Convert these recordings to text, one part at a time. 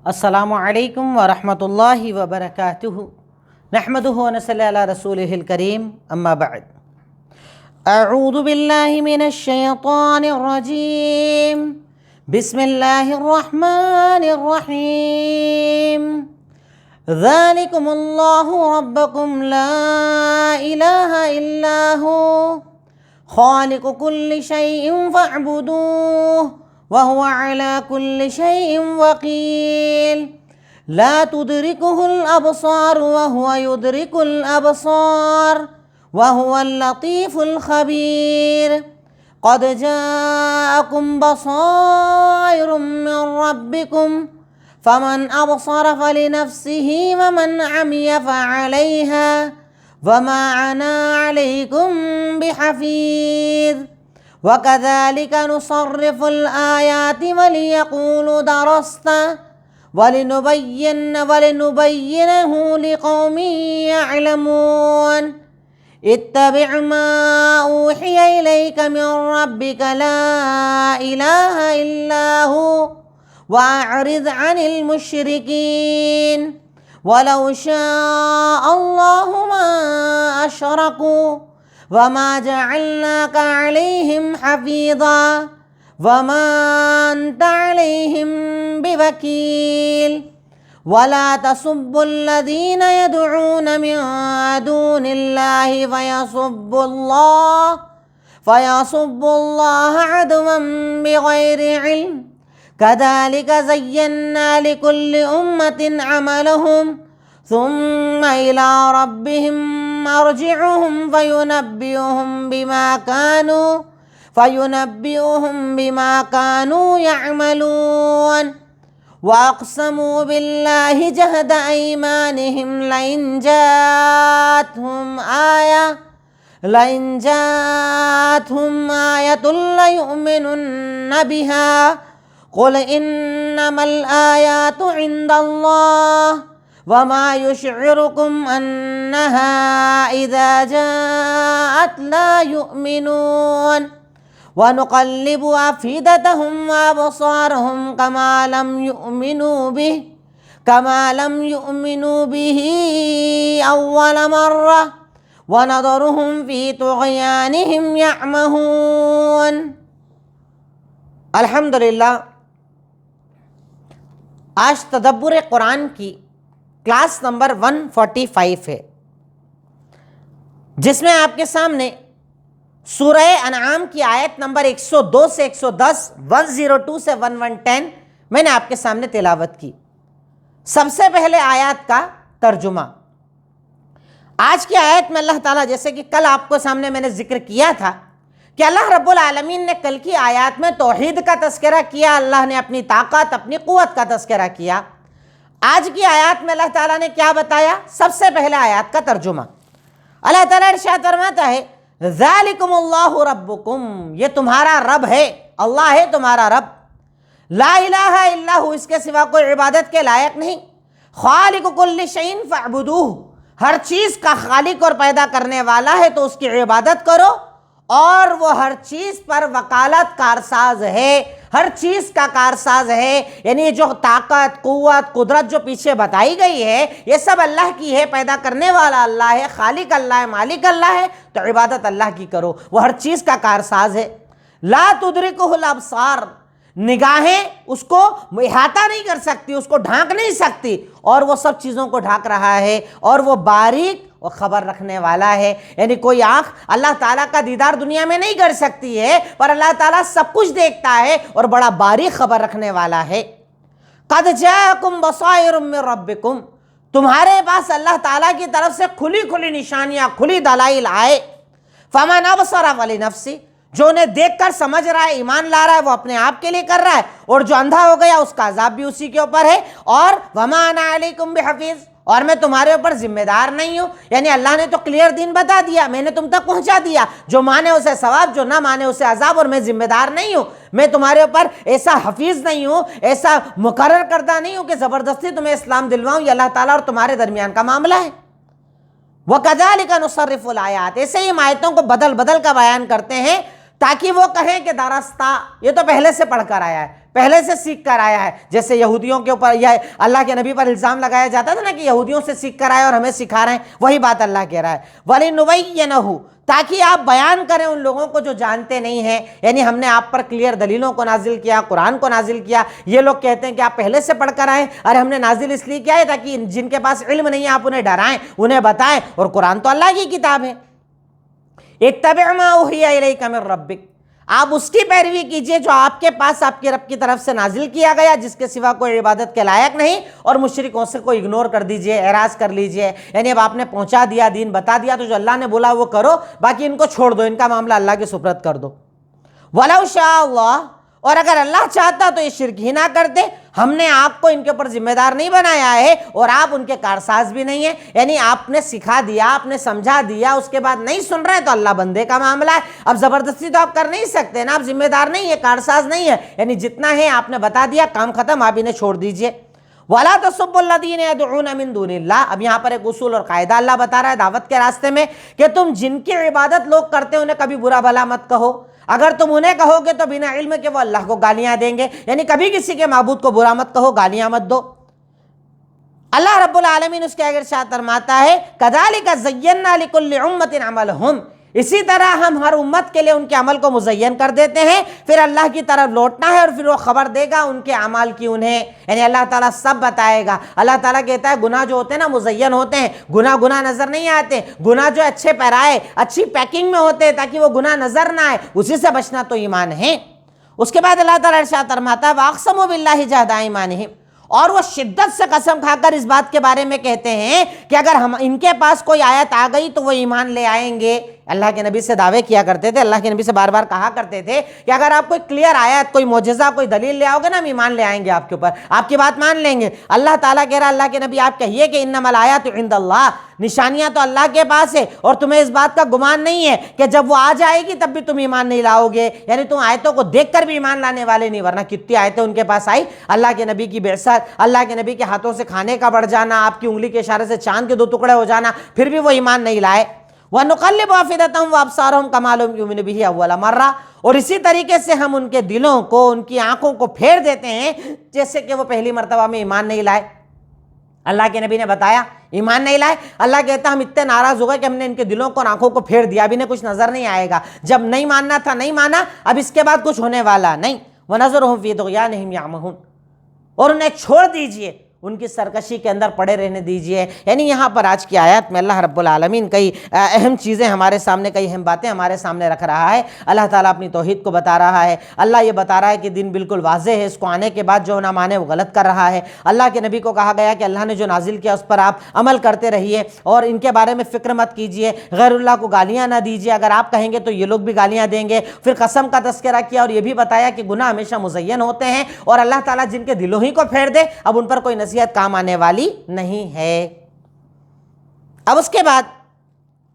السلام علیکم ورحمۃ اللہ وبرکاتہ نحمدہ ونصلی علی رسولہ الکریم اما بعد اعوذ باللہ من الشیطان الرجیم بسم اللہ الرحمن الرحیم ذالکم اللہ ربکم لا الہ الا ہو خالق کل شیء فاعبدوہ وهو على كل شيء وكيل لا تدركه الأبصار وهو يدرك الأبصار وهو اللطيف الخبير قد جاءكم بصائر من ربكم فمن أبصر فلنفسه ومن عمي فعليها وما أنا عليكم بحفيظ وَكَذَلِكَ نُصَرِّفُ الْآيَاتِ وَلِيَقُولُوا دَرَسْتَ وَلِنُبَيِّنَهُ لِقَوْمٍ يَعْلَمُونَ اتَّبِعْ مَا أُوحِيَ إِلَيْكَ مِن رَّبِّكَ لَا إِلَٰهَ إِلَّا هُوَ وَأَعْرِضْ عَنِ الْمُشْرِكِينَ وَلَوْ شَاءَ اللَّهُ مَا أَشْرَكُوا وَمَا جَعَلْنَاكَ عَلَيْهِمْ حَفِيظًا وَمَا أَنْتَ عَلَيْهِمْ بِوَكِيلٍ وَلَا تَسُبُّوا الَّذِينَ يَدْعُونَ مِن دُونِ اللَّهِ فَيَسُبُّوا اللَّهَ عَدْوًا بِغَيْرِ عِلْمٍ كَذَلِكَ زَيَّنَّا لِكُلِّ أُمَّةٍ عَمَلَهُمْ ثُمَّ إِلَىٰ رَبِّهِمْ مَرْجِعُهُمْ فَيُنَبِّئُهُم بِمَا كَانُوا يَعْمَلُونَ وَأَقْسَمُوا بِاللَّهِ جَهْدَ أَيْمَانِهِمْ لَئِن جَاءَتْهُمْ آيَةٌ لَّيُؤْمِنُنَّ بِهَا قُلْ إِنَّمَا الْآيَاتُ عِندَ اللَّهِ وَمَا يُشْعِرُكُمْ أَنَّهَا إِذَا جَاءَتْ لَا يُؤْمِنُونَ وَنُقَلِّبُ أَفْئِدَتَهُمْ وَأَبْصَارَهُمْ كَمَا لَمْ يُؤْمِنُوا بِهِ أَوَّلَ مَرَّةٍ وَنَذَرُهُمْ فِي طُغْيَانِهِمْ يَعْمَهُونَ۔ الحمدللہ، آج تدبر قرآن کی کلاس نمبر 145 ہے، جس میں آپ کے سامنے سورہ انعام کی آیت نمبر 102 سے 110، 102 سے 1110 میں نے آپ کے سامنے تلاوت کی۔ سب سے پہلے آیات کا ترجمہ۔ آج کی آیت میں اللہ تعالیٰ، جیسے کہ کل آپ کو سامنے میں نے ذکر کیا تھا کہ اللہ رب العالمین نے کل کی آیات میں توحید کا تذکرہ کیا، اللہ نے اپنی طاقت، اپنی قوت کا تذکرہ کیا۔ آج کی آیات میں اللہ تعالیٰ نے کیا بتایا؟ سب سے پہلے آیات کا ترجمہ۔ اللہ تعالیٰ ارشاد فرماتا ہے ذالکم اللہ ربکم، یہ تمہارا رب ہے، اللہ ہے تمہارا رب، لا الہ الا ہو، اس کے سوا کوئی عبادت کے لائق نہیں، خالق کل شیء فاعبدوہ، ہر چیز کا خالق اور پیدا کرنے والا ہے تو اس کی عبادت کرو، اور وہ ہر چیز پر وکالت کارساز ہے، ہر چیز کا کارساز ہے، یعنی جو طاقت، قوت، قدرت جو پیچھے بتائی گئی ہے یہ سب اللہ کی ہے، پیدا کرنے والا اللہ ہے، خالق اللہ ہے، مالک اللہ ہے، تو عبادت اللہ کی کرو، وہ ہر چیز کا کارساز ہے۔ لا تدرکہ الابصار، نگاہیں اس کو احاطہ نہیں کر سکتی، اس کو ڈھانک نہیں سکتی، اور وہ سب چیزوں کو ڈھانک رہا ہے، اور وہ باریک وہ خبر رکھنے والا ہے، یعنی کوئی آنکھ اللہ تعالیٰ کا دیدار دنیا میں نہیں کر سکتی ہے، پر اللہ تعالیٰ سب کچھ دیکھتا ہے اور بڑا باریک خبر رکھنے والا ہے۔ قد جاءکم بصائر من ربکم، تمہارے پاس اللہ تعالیٰ کی طرف سے کھلی کھلی نشانیاں، کھلی دلائل آئے۔ فمن ابصر فلنفسہ، جو انہیں دیکھ کر سمجھ رہا ہے، ایمان لا رہا ہے، وہ اپنے آپ کے لیے کر رہا ہے، اور جو اندھا ہو گیا اس کا عذاب بھی اسی کے اوپر ہے۔ اور وما انا علیکم بحفیظ، اور میں تمہارے اوپر ذمہ دار نہیں ہوں، یعنی اللہ نے تو کلیئر دین بتا دیا، میں نے تم تک پہنچا دیا، جو مانے اسے ثواب، جو نہ مانے اسے عذاب، اور میں ذمہ دار نہیں ہوں، میں تمہارے اوپر ایسا حفیظ نہیں ہوں، ایسا مقرر کردہ نہیں ہوں کہ زبردستی تمہیں اسلام دلواؤں، یہ اللہ تعالیٰ اور تمہارے درمیان کا معاملہ ہے۔ وَكَذَلِكَ نُصَرِّفُ الْآيَاتِ، ایسے ہی ہم آیتوں کو بدل بدل کا بیان کرتے ہیں تاکہ وہ کہیں کہ دارستہ، یہ تو پہلے سے پڑھ کر آیا ہے، پہلے سے سیکھ کر آیا ہے. جیسے یہودیوں کے اوپر یا اللہ کے نبی پر الزام لگایا جاتا تھا نا کہ یہودیوں سے سیکھ کر آئے اور ہمیں سکھا رہے ہیں, وہی بات اللہ کہہ رہا ہے. وَلِنُبَيِّنَهُ, تاکہ آپ بیان کریں ان لوگوں کو جو جانتے نہیں ہیں. یعنی ہم نے آپ پر کلیئر دلیلوں کو نازل کیا, قرآن کو نازل کیا. یہ لوگ کہتے ہیں کہ آپ پہلے سے پڑھ کر آئیں, ارے ہم نے نازل اس لیے کیا ہے تاکہ جن کے پاس علم نہیں ہے آپ انہیں ڈرائیں, انہیں بتائیں. اور قرآن تو اللہ کی کتاب ہے. اتبع ما اوحی الیک من ربک, آپ اس کی پیروی کیجئے جو آپ کے پاس آپ کے رب کی طرف سے نازل کیا گیا, جس کے سوا کوئی عبادت کے لائق نہیں. اور مشرکوں سے کوئی اگنور کر دیجئے, اعراض کر لیجئے. یعنی اب آپ نے پہنچا دیا, دین بتا دیا, تو جو اللہ نے بولا وہ کرو, باقی ان کو چھوڑ دو, ان کا معاملہ اللہ کے سپرد کر دو. وَلَوْ شَاءَ اللَّهُ, اور اگر اللہ چاہتا تو یہ شرک ہی نہ کرتے. ہم نے آپ کو ان کے اوپر ذمہ دار نہیں بنایا ہے, اور آپ ان کے کارساز بھی نہیں ہیں. یعنی آپ نے سکھا دیا, آپ نے سمجھا دیا, اس کے بعد نہیں سن رہے تو اللہ بندے کا معاملہ ہے. اب زبردستی تو آپ کر نہیں سکتے نا, آپ ذمہ دار نہیں ہے, کارساز نہیں ہے. یعنی جتنا ہے آپ نے بتا دیا, کام ختم, آپ انہیں چھوڑ دیجئے. وَلَا تَسُبُّوا الَّذِينَ يَدْعُونَ مِن دُونِ اللَّهِ, اب یہاں پر ایک اصول اور قاعدہ اللہ بتا رہا ہے دعوت کے راستے میں, کہ تم جن کی عبادت لوگ کرتے ہیں انہیں کبھی برا بھلا مت کہو. اگر تم انہیں کہو گے تو بنا علم کے وہ اللہ کو گالیاں دیں گے. یعنی کبھی کسی کے معبود کو برا مت کہو, گالیاں مت دو. اللہ رب العالمین اس کے آگے ارشاد فرماتا ہے کذالک زینا لکل امت عملہم, اسی طرح ہم ہر امت کے لیے ان کے عمل کو مزین کر دیتے ہیں, پھر اللہ کی طرف لوٹنا ہے اور پھر وہ خبر دے گا ان کے اعمال کی انہیں. یعنی اللہ تعالیٰ سب بتائے گا. اللہ تعالیٰ کہتا ہے گناہ جو ہوتے ہیں نا مزین ہوتے ہیں, گناہ نظر نہیں آتے. گناہ جو اچھے پیرائے, اچھی پیکنگ میں ہوتے ہیں تاکہ وہ گناہ نظر نہ آئے, اسی سے بچنا تو ایمان ہے. اس کے بعد اللہ تعالیٰ ارشاد فرماتا ہے وَأَقْسَمُوا بِاللَّهِ جَهْدَ أَيْمَانِهِمْ, اور وہ شدت سے قسم کھا کر اس بات کے بارے میں کہتے ہیں کہ اگر ہم ان کے پاس کوئی آیت آ گئی تو وہ ایمان لے آئیں گے. اللہ کے نبی سے دعوے کیا کرتے تھے, اللہ کے نبی سے بار بار کہا کرتے تھے کہ اگر آپ کوئی کلیئر آیت, کوئی معجزہ, کوئی دلیل لے آؤ گے نا, ہم ایمان لے آئیں گے آپ کے اوپر, آپ کی بات مان لیں گے. اللہ تعالیٰ کہہ رہا اللہ کے نبی آپ کہیے کہ انما الآیات عند اللہ, نشانیاں تو اللہ کے پاس ہے, اور تمہیں اس بات کا گمان نہیں ہے کہ جب وہ آ جائے گی تب بھی تم ایمان نہیں لاؤ گے. یعنی تم آیتوں کو دیکھ کر بھی ایمان لانے والے نہیں, ورنہ کتنی آیتیں ان کے پاس آئی. اللہ کے نبی کی بعثت, اللہ کے نبی کے ہاتھوں سے کھانے کا بڑھ جانا, آپ کی انگلی کے اشارے سے چاند کے 2 ٹکڑے ہو جانا, پھر بھی وہ ایمان نہیں لائے. وَنُقَلِّبُ أَفْئِدَتَهُمْ وَأَبْصَارَهُمْ كَمَا لَمْ يُؤْمِنُوا بِهِ أَوَّلَ مَرَّةٍ, اور اسی طریقے سے ہم ان کے دلوں کو, ان کی آنکھوں کو پھیر دیتے ہیں جیسے کہ وہ پہلی مرتبہ میں ایمان نہیں لائے. اللہ کے نبی نے بتایا ایمان نہیں لائے. اللہ کہتا ہم اتنے ناراض ہو گئے کہ ہم نے ان کے دلوں کو اور آنکھوں کو پھیر دیا, اب انہیں کچھ نظر نہیں آئے گا. جب نہیں ماننا تھا نہیں مانا, اب اس کے بعد کچھ ہونے والا نہیں. وَنَذَرُهُمْ فِي طُغْيَانِهِمْ يَعْمَهُونَ, اور انہیں چھوڑ دیجئے, ان کی سرکشی کے اندر پڑے رہنے دیجئے. یعنی یہاں پر آج کی آیات میں اللہ رب العالمین کئی اہم چیزیں ہمارے سامنے, کئی اہم باتیں ہمارے سامنے رکھ رہا ہے. اللہ تعالیٰ اپنی توحید کو بتا رہا ہے. اللہ یہ بتا رہا ہے کہ دین بالکل واضح ہے, اس کو آنے کے بعد جو نہ مانے وہ غلط کر رہا ہے. اللہ کے نبی کو کہا گیا کہ اللہ نے جو نازل کیا اس پر آپ عمل کرتے رہیے, اور ان کے بارے میں فکر مت کیجئے, غیر اللہ کو گالیاں نہ دیجئے, اگر آپ کہیں گے تو یہ لوگ بھی گالیاں دیں گے. پھر قسم کا تذکرہ کیا اور یہ بھی بتایا کہ گناہ ہمیشہ مزین ہوتے ہیں, اور اللہ تعالیٰ جن کے دلوں ہی کو پھیر دے اب ان پر کوئی نصیحت کام آنے والی نہیں ہے. اب اس کے بعد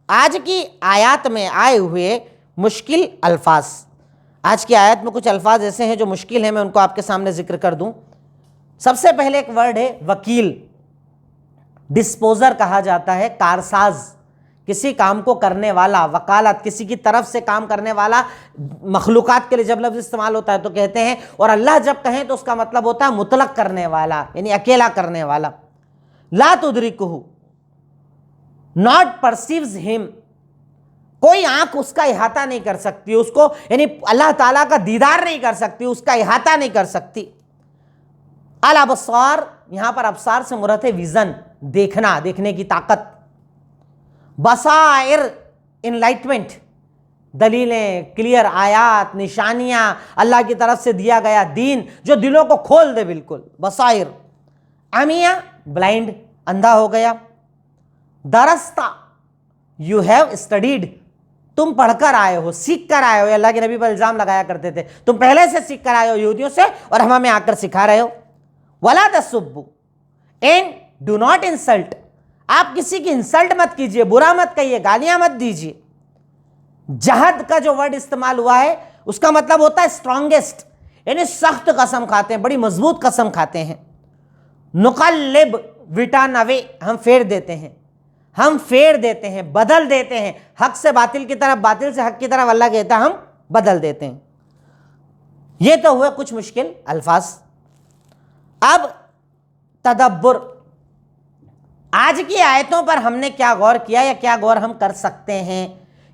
آج کی آیات میں آئے ہوئے مشکل الفاظ. آج کی آیت میں کچھ الفاظ ایسے ہیں جو مشکل ہیں, میں ان کو آپ کے سامنے ذکر کر دوں. سب سے پہلے ایک ورڈ ہے وکیل. ڈسپوزر کہا جاتا ہے, کارساز, کسی کام کو کرنے والا. وکالت, کسی کی طرف سے کام کرنے والا. مخلوقات کے لیے جب لفظ استعمال ہوتا ہے تو کہتے ہیں, اور اللہ جب کہیں تو اس کا مطلب ہوتا ہے مطلق کرنے والا, یعنی اکیلا کرنے والا. لا تدرکہ, ناٹ پرسیوز ہم, کوئی آنکھ اس کا احاطہ نہیں کر سکتی اس کو, یعنی اللہ تعالیٰ کا دیدار نہیں کر سکتی, اس کا احاطہ نہیں کر سکتی. الابصار, یہاں پر ابصار سے مراد ہے ویژن, دیکھنا, دیکھنے کی طاقت. بصائر, انلائٹمنٹ, دلیلیں, کلیئر آیات, نشانیاں, اللہ کی طرف سے دیا گیا دین جو دلوں کو کھول دے بالکل, بصائر. عمیہ, بلائنڈ, اندھا ہو گیا. درستہ, یو ہیو اسٹڈیڈ, تم پڑھ کر آئے ہو, سیکھ کر آئے ہو. اللہ کے نبی پر الزام لگایا کرتے تھے تم پہلے سے سیکھ کر آئے ہو یہودیوں سے اور ہم ہمیں آ کر سکھا رہے ہو. وَلَا تَسُبُّوا, اینڈ ڈو ناٹ انسلٹ, آپ کسی کی انسلٹ مت کیجئے, برا مت کہیے, گالیاں مت دیجئے. جہد کا جو ورڈ استعمال ہوا ہے اس کا مطلب ہوتا ہے اسٹرانگسٹ, یعنی سخت قسم کھاتے ہیں, بڑی مضبوط قسم کھاتے ہیں. نقلب, وٹان اوے, ہم پھیر دیتے ہیں, ہم پھیر دیتے ہیں, بدل دیتے ہیں, حق سے باطل کی طرف, باطل سے حق کی طرف. اللہ کہتا ہے ہم بدل دیتے ہیں. یہ تو ہوئے کچھ مشکل الفاظ. اب تدبر. آج کی آیتوں پر ہم نے کیا غور کیا یا کیا غور ہم کر سکتے ہیں؟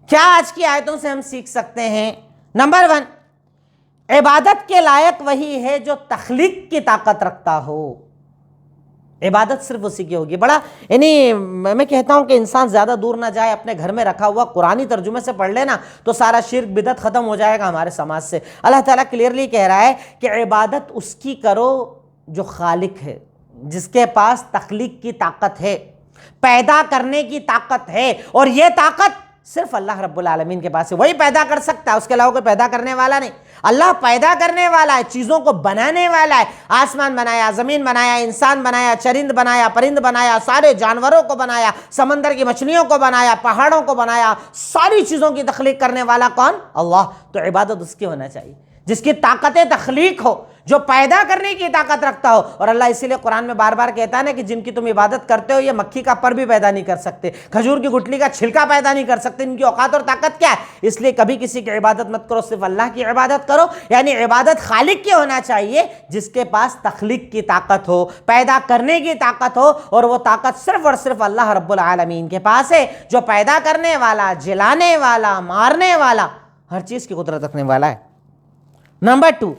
کیا آج کی آیتوں سے ہم سیکھ سکتے ہیں؟ نمبر 1، عبادت کے لائق وہی ہے جو تخلیق کی طاقت رکھتا ہو. عبادت صرف اسی کی ہوگی. بڑا میں کہتا ہوں کہ انسان زیادہ دور نہ جائے، اپنے گھر میں رکھا ہوا قرآنی ترجمے سے پڑھ لینا تو سارا شرک بدعت ختم ہو جائے گا ہمارے سماج سے. اللہ تعالیٰ کلیئرلی کہہ رہا ہے کہ عبادت اس کی کرو جو خالق ہے، جس کے پاس تخلیق کی طاقت ہے، پیدا کرنے کی طاقت ہے، اور یہ طاقت صرف اللہ رب العالمین کے پاس ہے. وہی پیدا کر سکتا ہے، اس کے علاوہ کوئی پیدا کرنے والا نہیں. اللہ پیدا کرنے والا ہے، چیزوں کو بنانے والا ہے. آسمان بنایا، زمین بنایا، انسان بنایا، چرند بنایا، پرند بنایا، سارے جانوروں کو بنایا، سمندر کی مچھلیوں کو بنایا، پہاڑوں کو بنایا. ساری چیزوں کی تخلیق کرنے والا کون؟ اللہ. تو عبادت اس کی ہونا چاہیے جس کی طاقت تخلیق ہو، جو پیدا کرنے کی طاقت رکھتا ہو. اور اللہ اسی لیے قرآن میں بار بار کہتا ہے نا کہ جن کی تم عبادت کرتے ہو یہ مکھی کا پر بھی پیدا نہیں کر سکتے، کھجور کی گٹلی کا چھلکا پیدا نہیں کر سکتے. ان کی اوقات اور طاقت کیا ہے؟ اس لیے کبھی کسی کی عبادت مت کرو، صرف اللہ کی عبادت کرو. یعنی عبادت خالق کی ہونا چاہیے جس کے پاس تخلیق کی طاقت ہو، پیدا کرنے کی طاقت ہو، اور وہ طاقت صرف اور صرف اللہ رب العالمین کے پاس ہے جو پیدا کرنے والا، جلانے والا، مارنے والا، ہر چیز کی قدرت رکھنے والا ہے. نمبر 2،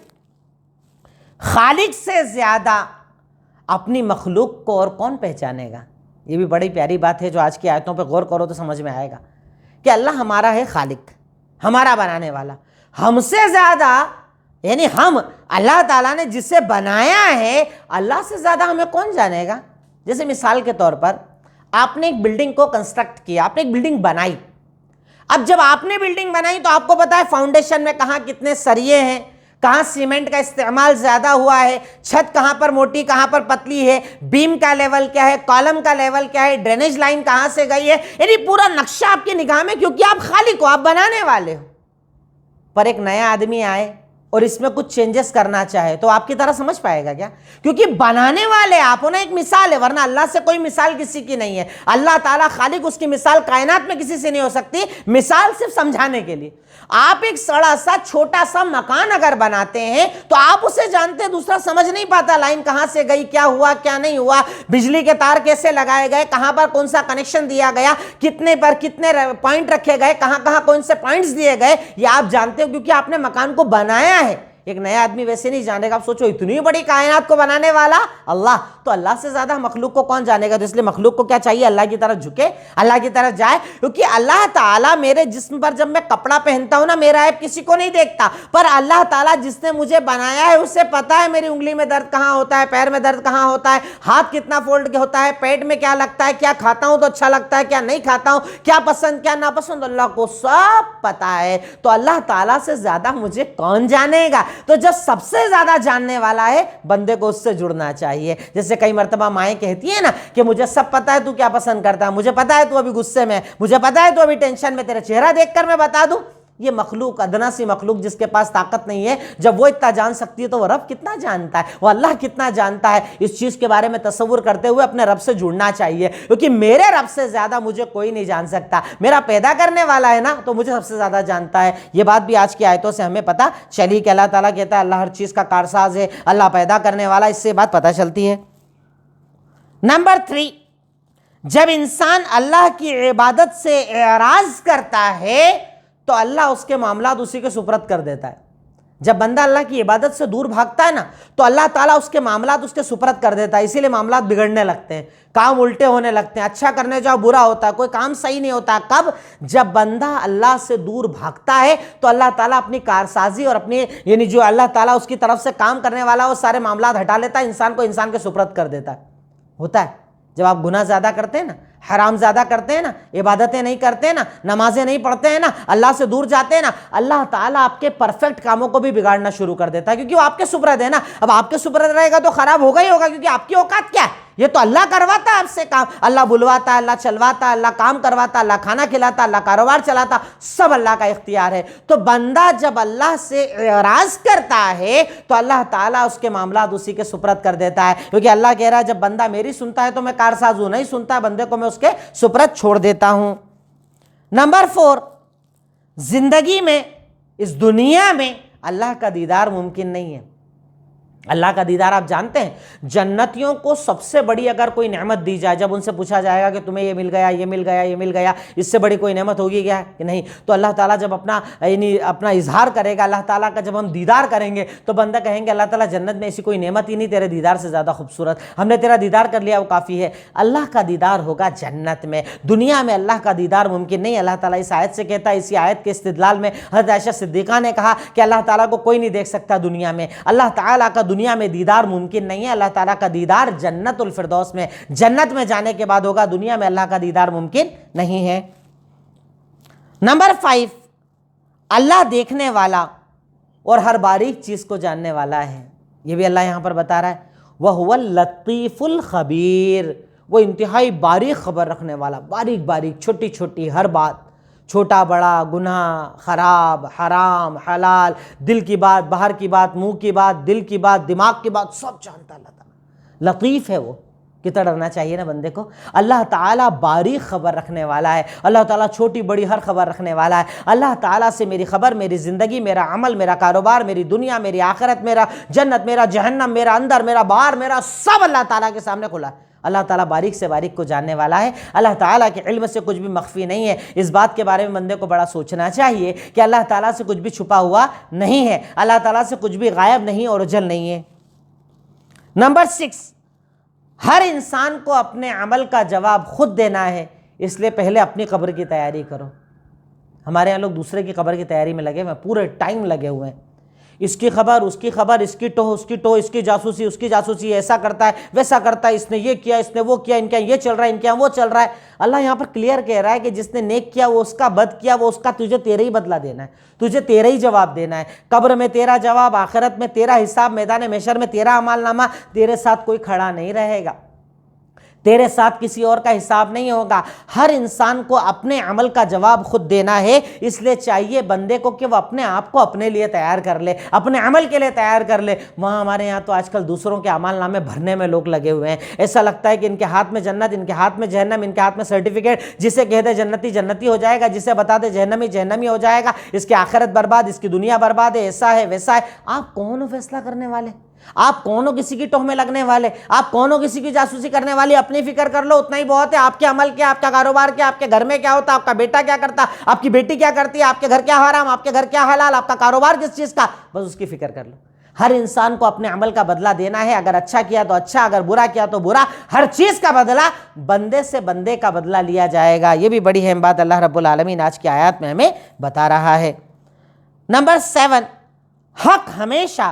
خالق سے زیادہ اپنی مخلوق کو اور کون پہچانے گا؟ یہ بھی بڑی پیاری بات ہے جو آج کی آیتوں پہ غور کرو تو سمجھ میں آئے گا کہ اللہ ہمارا ہے خالق، ہمارا بنانے والا. ہم سے زیادہ، یعنی ہم، اللہ تعالیٰ نے جسے بنایا ہے، اللہ سے زیادہ ہمیں کون جانے گا؟ جیسے مثال کے طور پر آپ نے ایک بلڈنگ کو کنسٹرکٹ کیا، آپ نے ایک بلڈنگ بنائی. اب جب آپ نے بلڈنگ بنائی تو آپ کو پتا ہے فاؤنڈیشن میں کہاں کتنے سریے ہیں، کہاں سیمنٹ کا استعمال زیادہ ہوا ہے، چھت کہاں پر موٹی کہاں پر پتلی ہے، بیم کا لیول کیا ہے، کالم کا لیول کیا ہے، ڈرینیج لائن کہاں سے گئی ہے. یعنی پورا نقشہ آپ کی نگاہ میں، کیونکہ آپ خالق ہو، آپ بنانے والے ہو. پر ایک نیا آدمی آئے اور اس میں کچھ چینجز کرنا چاہے تو آپ کی طرح سمجھ پائے گا کیا؟ کیونکہ بنانے والے آپ ہونا. ایک مثال ہے، ورنہ اللہ سے کوئی مثال کسی کی نہیں ہے. اللہ تعالیٰ خالق، اس کی مثال کائنات میں کسی سے نہیں ہو سکتی. مثال صرف سمجھانے کے لیے. آپ ایک سڑا سا چھوٹا سا مکان اگر بناتے ہیں تو آپ اسے جانتے ہیں، دوسرا سمجھ نہیں پاتا لائن کہاں سے گئی، کیا ہوا کیا نہیں ہوا، بجلی کے تار کیسے لگائے گئے، کہاں پر کون سا کنیکشن دیا گیا، کتنے پر کتنے پوائنٹ رکھے گئے، کہاں کہاں کون سے پوائنٹس دیے گئے. یہ آپ جانتے ہو کیونکہ آپ نے مکان کو بنایا ہے. ایک نیا آدمی ویسے نہیں جانے گا. آپ سوچو اتنی بڑی کائنات کو بنانے والا اللہ، تو اللہ سے زیادہ مخلوق کو کون جانے گا؟ تو اس لیے مخلوق کو کیا چاہیے؟ اللہ کی طرف جھکے، اللہ کی طرف جائے. کیونکہ اللہ تعالیٰ میرے جسم پر جب میں کپڑا پہنتا ہوں نا، میرا عیب کسی کو نہیں دیکھتا، پر اللہ تعالیٰ جس نے مجھے بنایا ہے اسے پتا ہے میری انگلی میں درد کہاں ہوتا ہے، پیر میں درد کہاں ہوتا ہے، ہاتھ کتنا فولڈ ہوتا ہے، پیٹ میں کیا لگتا ہے، کیا کھاتا ہوں تو اچھا لگتا ہے، کیا نہیں کھاتا ہوں، کیا پسند کیا ناپسند، اللہ کو سب پتا ہے. تو اللہ تعالیٰ سے زیادہ مجھے کون جانے گا؟ تو جب سب سے زیادہ جاننے والا ہے، بندے کو اس سے جڑنا چاہیے. جیسے کئی مرتبہ مائیں کہتی ہیں نا کہ مجھے سب پتا ہے تو کیا پسند کرتا ہے، مجھے پتا ہے تو ابھی غصے میں، مجھے پتا ہے تو ابھی ٹینشن میں، تیرا چہرہ دیکھ کر میں بتا دوں. یہ مخلوق، ادنا سی مخلوق جس کے پاس طاقت نہیں ہے، جب وہ اتنا جان سکتی ہے تو وہ رب کتنا جانتا ہے، وہ اللہ کتنا جانتا ہے. اس چیز کے بارے میں تصور کرتے ہوئے اپنے رب سے جڑنا چاہیے، کیونکہ میرے رب سے زیادہ مجھے کوئی نہیں جان سکتا. میرا پیدا کرنے والا ہے نا، تو مجھے سب سے زیادہ جانتا ہے. یہ بات بھی آج کی آیتوں سے ہمیں پتہ چلی کہ اللہ تعالیٰ کہتا ہے اللہ ہر چیز کا کارساز ہے، اللہ پیدا کرنے والا. اس سے بات پتہ چلتی ہے. نمبر 3، جب انسان اللہ کی عبادت سے اعراض کرتا ہے تو اللہ اس کے معاملات اسی کے سپرد کر دیتا ہے. جب بندہ اللہ کی عبادت سے دور بھاگتا ہے نا تو اللہ تعالیٰ اس کے معاملات اس کے سپرد کر دیتا ہے. اسی لیے معاملات بگڑنے لگتے ہیں، کام الٹے ہونے لگتے ہیں، اچھا کرنے جاؤ برا ہوتا ہے، کوئی کام صحیح نہیں ہوتا. کب؟ جب بندہ اللہ سے دور بھاگتا ہے تو اللہ تعالیٰ اپنی کارسازی اور اپنی، یعنی جو اللہ تعالیٰ اس کی طرف سے کام کرنے والا وہ سارے معاملات ہٹا لیتا ہے، انسان کو انسان کے سپرد کر دیتا ہے. ہوتا ہے جب آپ گناہ زیادہ کرتے ہیں نا، حرام زیادہ کرتے ہیں نا، عبادتیں نہیں کرتے ہیں نا، نمازیں نہیں پڑھتے ہیں نا، اللہ سے دور جاتے ہیں نا، اللہ تعالیٰ آپ کے پرفیکٹ کاموں کو بھی بگاڑنا شروع کر دیتا ہے، کیونکہ وہ آپ کے سپرد ہے نا. اب آپ کے سپرد رہے گا تو خراب ہوگا ہی ہوگا، کیونکہ آپ کی اوقات کیا ہے؟ یہ تو اللہ کرواتا ہے آپ سے کام. اللہ بلواتا ہے، اللہ چلواتا ہے، اللہ کام کرواتا ہے، اللہ کھانا کھلاتا ہے، اللہ کاروبار چلاتا، سب اللہ کا اختیار ہے. تو بندہ جب اللہ سے اعراض کرتا ہے تو اللہ تعالیٰ اس کے معاملات اسی کے سپرد کر دیتا ہے، کیونکہ اللہ کہہ رہا ہے جب بندہ میری سنتا ہے تو میں کارساز ہوں، نہیں سنتا ہے بندے کو میں اس کے سپرد چھوڑ دیتا ہوں. نمبر 4، زندگی میں، اس دنیا میں اللہ کا دیدار ممکن نہیں ہے۔ اللہ کا دیدار آپ جانتے ہیں، جنتیوں کو سب سے بڑی اگر کوئی نعمت دی جائے، جب ان سے پوچھا جائے گا کہ تمہیں یہ مل گیا، یہ مل گیا، یہ مل گیا، اس سے بڑی کوئی نعمت ہوگی کیا کہ نہیں، تو اللہ تعالیٰ جب اپنا اظہار کرے گا، اللہ تعالیٰ کا جب ہم دیدار کریں گے تو بندہ کہیں گے اللہ تعالیٰ جنت میں ایسی کوئی نعمت ہی نہیں تیرے دیدار سے زیادہ خوبصورت، ہم نے تیرا دیدار کر لیا وہ کافی ہے۔ اللہ کا دیدار ہوگا جنت میں، دنیا میں اللہ کا دیدار ممکن نہیں۔ اللہ تعالیٰ اس آیت سے کہتا ہے، اسی آیت کے استدلال میں حضرت عائشہ صدیقہ نے کہا کہ اللہ تعالیٰ کو کوئی نہیں دیکھ سکتا دنیا میں، اللہ تعالیٰ کا دنیا میں دیدار ممکن نہیں ہے، اللہ تعالیٰ کا دیدار جنت الفردوس میں، جنت میں جانے کے بعد ہوگا، دنیا میں اللہ کا دیدار ممکن نہیں ہے۔ نمبر 5، اللہ دیکھنے والا اور ہر باریک چیز کو جاننے والا ہے، یہ بھی اللہ یہاں پر بتا رہا ہے، وَهُوَ اللَّطِيفُ الْخَبِيرُ، وہ انتہائی باریک خبر رکھنے والا، باریک باریک چھوٹی چھوٹی ہر بات، چھوٹا بڑا، گناہ، خراب، حرام، حلال، دل کی بات، باہر کی بات، منہ کی بات، دل کی بات، دماغ کی بات، سب جانتا اللہ تعالیٰ۔ لطیف ہے وہ، کتنا ڈرنا چاہیے نا بندے کو۔ اللہ تعالیٰ باریک خبر رکھنے والا ہے، اللہ تعالیٰ چھوٹی بڑی ہر خبر رکھنے والا ہے۔ اللہ تعالیٰ سے میری خبر، میری زندگی، میرا عمل، میرا کاروبار، میری دنیا، میری آخرت، میرا جنت، میرا جہنم، میرا اندر، میرا باہر، میرا سب اللہ تعالیٰ کے سامنے کھلا ہے۔ اللہ تعالیٰ باریک سے باریک کو جاننے والا ہے، اللہ تعالیٰ کے علم سے کچھ بھی مخفی نہیں ہے۔ اس بات کے بارے میں بندے کو بڑا سوچنا چاہیے کہ اللہ تعالیٰ سے کچھ بھی چھپا ہوا نہیں ہے، اللہ تعالیٰ سے کچھ بھی غائب نہیں اور اوجھل نہیں ہے۔ نمبر 6، ہر انسان کو اپنے عمل کا جواب خود دینا ہے، اس لیے پہلے اپنی قبر کی تیاری کرو۔ ہمارے یہاں لوگ دوسرے کی قبر کی تیاری میں لگے ہوئے ہیں، پورے ٹائم لگے ہوئے ہیں، اس کی خبر، اس کی خبر، اس کی ٹوہ، اس کی ٹوہ، اس کی جاسوسی، اس کی جاسوسی، ایسا کرتا ہے، ویسا کرتا ہے، اس نے یہ کیا، اس نے وہ کیا، ان کے یہاں یہ چل رہا ہے، ان کے یہاں وہ چل رہا ہے۔ اللہ یہاں پر کلیئر کہہ رہا ہے کہ جس نے نیک کیا وہ اس کا، بد کیا وہ اس کا، تجھے تیرے ہی بدلہ دینا ہے، تجھے تیرے ہی جواب دینا ہے۔ قبر میں تیرا جواب، آخرت میں تیرا حساب، میدان محشر میں تیرا اعمال نامہ، تیرے ساتھ کوئی کھڑا نہیں رہے گا، تیرے ساتھ کسی اور کا حساب نہیں ہوگا۔ ہر انسان کو اپنے عمل کا جواب خود دینا ہے، اس لیے چاہیے بندے کو کہ وہ اپنے آپ کو اپنے لیے تیار کر لے، اپنے عمل کے لیے تیار کر لے۔ وہاں ہمارے یہاں تو آج کل دوسروں کے اعمال نامے بھرنے میں لوگ لگے ہوئے ہیں، ایسا لگتا ہے کہ ان کے ہاتھ میں جنت، ان کے ہاتھ میں جہنم، ان کے ہاتھ میں سرٹیفکیٹ، جسے کہہ دے جنتی جنتی ہو جائے گا، جسے بتا دے جہنمی جہنمی ہو جائے گا، اس کی آخرت برباد، اس کی دنیا برباد ہے، ایسا ہے ویسا ہے۔ آپ کون ہو فیصلہ کرنے والے؟ آپ کون ہو کسی کی ٹوہ میں لگنے والے؟ آپ کون ہو کسی کی جاسوسی کرنے والے؟ اپنی فکر کر لو، اتنا ہی بہت ہے۔ آپ کے عمل کیا، آپ کا کاروبار کیا، آپ کے گھر میں کیا ہوتا، آپ کا بیٹا کیا کرتا، آپ کی بیٹی کیا کرتی ہے، آپ کے گھر کیا حرام، آپ کے گھر کیا حلال، آپ کا کاروبار کس چیز کا، بس اس کی فکر کر لو۔ ہر انسان کو اپنے عمل کا بدلہ دینا ہے، اگر اچھا کیا تو اچھا، اگر برا کیا تو برا، ہر چیز کا بدلہ بندے سے بندے کا بدلہ لیا جائے گا۔ یہ بھی بڑی اہم بات اللہ رب العالمین آج کی آیات میں ہمیں بتا رہا ہے۔ نمبر 7، حق ہمیشہ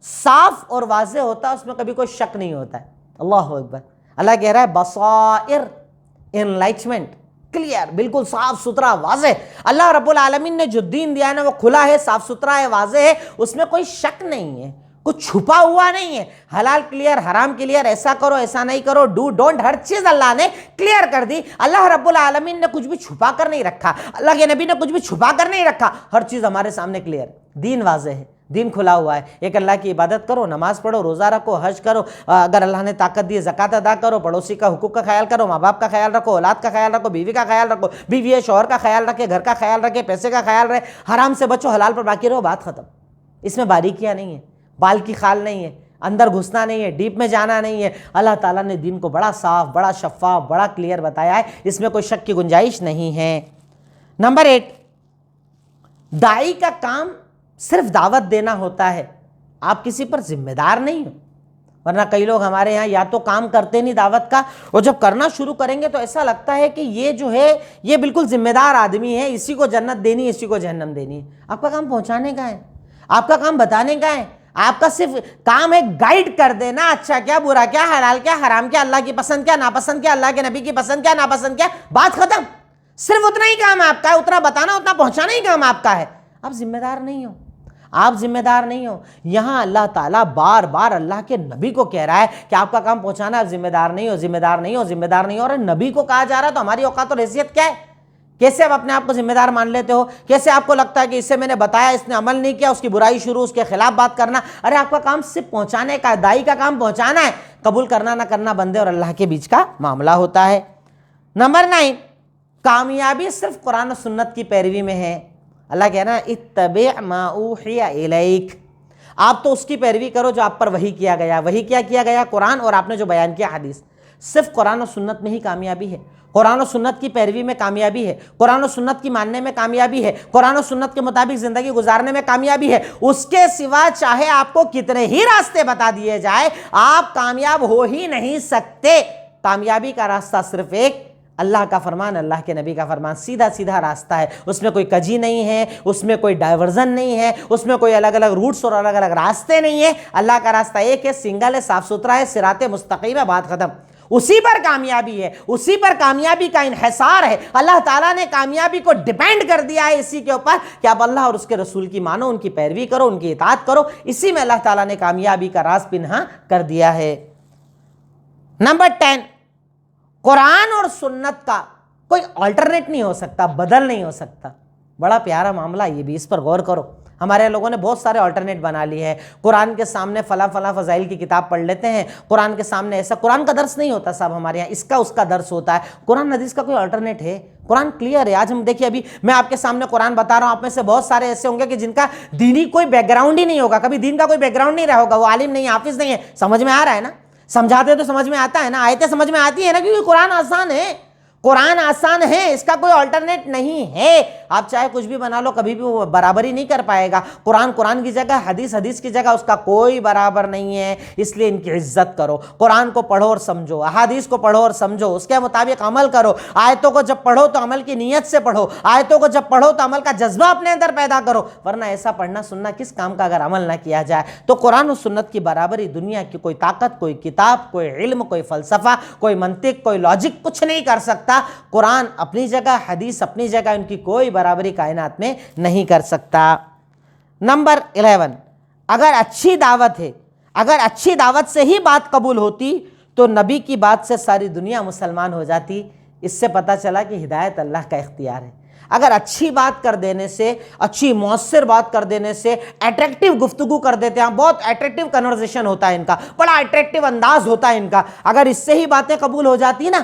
صاف اور واضح ہوتا ہے، اس میں کبھی کوئی شک نہیں ہوتا ہے۔ اللہ اکبر۔ اللہ کہہ رہا ہے بصائر، انلائٹمنٹ، کلیئر، بالکل صاف ستھرا واضح۔ اللہ رب العالمین نے جو دین دیا ہے نا وہ کھلا ہے، صاف ستھرا ہے، واضح ہے، اس میں کوئی شک نہیں ہے، کچھ چھپا ہوا نہیں ہے۔ حلال کلیئر، حرام کلیئر، ایسا کرو ایسا نہیں کرو، ڈو ڈونٹ، ہر چیز اللہ نے کلیئر کر دی۔ اللہ رب العالمین نے کچھ بھی چھپا کر نہیں رکھا، اللہ کے نبی نے کچھ بھی چھپا کر نہیں رکھا، ہر چیز ہمارے سامنے کلیئر۔ دین واضح ہے، دین کھلا ہوا ہے، ایک اللہ کی عبادت کرو، نماز پڑھو، روزہ رکھو، حج کرو، اگر اللہ نے طاقت دی زکوٰۃ ادا کرو، پڑوسی کا حقوق کا خیال کرو، ماں باپ کا خیال رکھو، اولاد کا خیال رکھو، بیوی کا خیال رکھو، بیوی ہے شوہر کا خیال رکھے، گھر کا خیال رکھے، پیسے کا خیال رہے، حرام سے بچو، حلال پر باقی رہو، بات ختم۔ اس میں باریکیاں نہیں ہیں، بال کی خال نہیں ہے، اندر گھسنا نہیں ہے، ڈیپ میں جانا نہیں ہے۔ اللہ تعالیٰ نے دین کو بڑا صاف، بڑا شفاف، بڑا کلیئر بتایا ہے، اس میں کوئی شک کی گنجائش نہیں ہے۔ نمبر 8، داعی کا کام صرف دعوت دینا ہوتا ہے، آپ کسی پر ذمہ دار نہیں ہو۔ ورنہ کئی لوگ ہمارے یہاں یا تو کام کرتے نہیں دعوت کا، اور جب کرنا شروع کریں گے تو ایسا لگتا ہے کہ یہ جو ہے یہ بالکل ذمہ دار آدمی ہے، اسی کو جنت دینی ہے، اسی کو جہنم دینی ہے۔ آپ کا کام پہنچانے کا ہے، آپ کا کام بتانے کا ہے، آپ کا صرف کام ہے گائیڈ کر دینا، اچھا کیا، برا کیا، حلال کیا، حرام کیا، اللہ کی پسند کیا، ناپسند کیا، اللہ کے نبی کی پسند کیا، ناپسند کیا، بات ختم۔ صرف اتنا ہی کام آپ کا ہے، اتنا بتانا، اتنا پہنچانا ہی کام آپ کا ہے۔ آپ ذمہ دار نہیں ہو، آپ ذمہ دار نہیں ہو۔ یہاں اللہ تعالیٰ بار بار اللہ کے نبی کو کہہ رہا ہے کہ آپ کا کام پہنچانا، آپ ذمہ دار نہیں ہو، ذمہ دار نہیں ہو، ذمہ دار نہیں ہو۔ اور نبی کو کہا جا رہا ہے تو ہماری اوقات اور حیثیت کیا ہے؟ کیسے آپ اپنے آپ کو ذمہ دار مان لیتے ہو؟ کیسے آپ کو لگتا ہے کہ اس سے میں نے بتایا، اس نے عمل نہیں کیا، اس کی برائی شروع، اس کے خلاف بات کرنا؟ ارے آپ کا کام صرف پہنچانے کا ہے، داعی کا کام پہنچانا ہے، قبول کرنا نہ کرنا بندے اور اللہ کے بیچ کا معاملہ ہوتا ہے۔ نمبر 9، کامیابی صرف قرآن و سنت کی پیروی میں ہے۔ اللہ کہہ رہا ہے اتبع ما اوحی الیک، آپ تو اس کی پیروی کرو جو آپ پر وحی کیا گیا. وحی کیا کیا گیا؟ قرآن، اور آپ نے جو بیان کیا حدیث. صرف قرآن و سنت میں ہی کامیابی ہے، قرآن و سنت کی پیروی میں کامیابی ہے، قرآن و سنت کی ماننے میں کامیابی ہے، قرآن و سنت کے مطابق زندگی گزارنے میں کامیابی ہے. اس کے سوا چاہے آپ کو کتنے ہی راستے بتا دیے جائے، آپ کامیاب ہو ہی نہیں سکتے. کامیابی کا راستہ صرف ایک، اللہ کا فرمان، اللہ کے نبی کا فرمان. سیدھا سیدھا راستہ ہے، اس میں کوئی کجی نہیں ہے، اس میں کوئی ڈائیورژن نہیں ہے، اس میں کوئی الگ الگ روٹس اور الگ الگ راستے نہیں ہے. اللہ کا راستہ ایک ہے، سنگل ہے، صاف ستھرا ہے، صراط مستقیم ہے، بات ختم. اسی پر کامیابی ہے، اسی پر کامیابی کا انحصار ہے. اللہ تعالیٰ نے کامیابی کو ڈیپینڈ کر دیا ہے اسی کے اوپر کہ آپ اللہ اور اس کے رسول کی مانو، ان کی پیروی کرو، ان کی اطاعت کرو. اسی میں اللہ تعالیٰ نے کامیابی کا راز پنہاں کر دیا ہے. نمبر 10، قرآن اور سنت کا کوئی آلٹرنیٹ نہیں ہو سکتا، بدل نہیں ہو سکتا. بڑا پیارا معاملہ یہ بھی، اس پر غور کرو. ہمارے لوگوں نے بہت سارے آلٹرنیٹ بنا لیے ہیں. قرآن کے سامنے فلاں فلاں فضائل کی کتاب پڑھ لیتے ہیں، قرآن کے سامنے ایسا. قرآن کا درس نہیں ہوتا صاحب ہمارے یہاں، اس کا درس ہوتا ہے. قرآن حدیث کا کوئی آلٹرنیٹ ہے؟ قرآن کلیئر ہے. آج ہم دیکھیے، ابھی میں آپ کے سامنے قرآن بتا رہا ہوں، آپ میں سے بہت سارے ایسے ہوں گے کہ جن کا دینی کوئی بیک گراؤنڈ ہی نہیں ہوگا، کبھی دین کا کوئی بیک گراؤنڈ نہیں رہا ہوگا، وہ عالم نہیں، حافظ نہیں ہے. سمجھ میں آ رہا ہے نا؟ سمجھاتے تو سمجھ میں آتا ہے نا، آیتیں سمجھ میں آتی ہے نا، کیونکہ قرآن آسان ہے. قرآن آسان ہے، اس کا کوئی آلٹرنیٹ نہیں ہے. آپ چاہے کچھ بھی بنا لو، کبھی بھی وہ برابری نہیں کر پائے گا. قرآن کی جگہ، حدیث کی جگہ، اس کا کوئی برابر نہیں ہے. اس لیے ان کی عزت کرو. قرآن کو پڑھو اور سمجھو، احادیث کو پڑھو اور سمجھو، اس کے مطابق عمل کرو. آیتوں کو جب پڑھو تو عمل کی نیت سے پڑھو، آیتوں کو جب پڑھو تو عمل کا جذبہ اپنے اندر پیدا کرو. ورنہ ایسا پڑھنا سننا کس کام کا اگر عمل نہ کیا جائے. تو قرآن و سنت کی برابری دنیا کی کوئی طاقت، کوئی کتاب، کوئی علم، کوئی فلسفہ، کوئی منطق، کوئی لاجک کچھ نہیں کر سکتا. قرآن اپنی جگہ، حدیث اپنی جگہ، ان کی کوئی برابری کائنات میں نہیں کر سکتا. نمبر 11، اگر اچھی دعوت ہے، اگر اچھی دعوت سے ہی بات قبول ہوتی تو نبی کی بات سے ساری دنیا مسلمان ہو جاتی. اس سے پتہ چلا کہ ہدایت اللہ کا اختیار ہے. اگر اچھی بات کر دینے سے، اچھی مؤثر بات کر دینے سے، اٹریکٹیو گفتگو کر دیتے ہیں، بہت اٹریکٹیو کنورزیشن ہوتا ہے ان کا، بڑا اٹریکٹیو انداز ہوتا ہے ان کا، اگر اس سے ہی باتیں قبول ہو جاتی نا،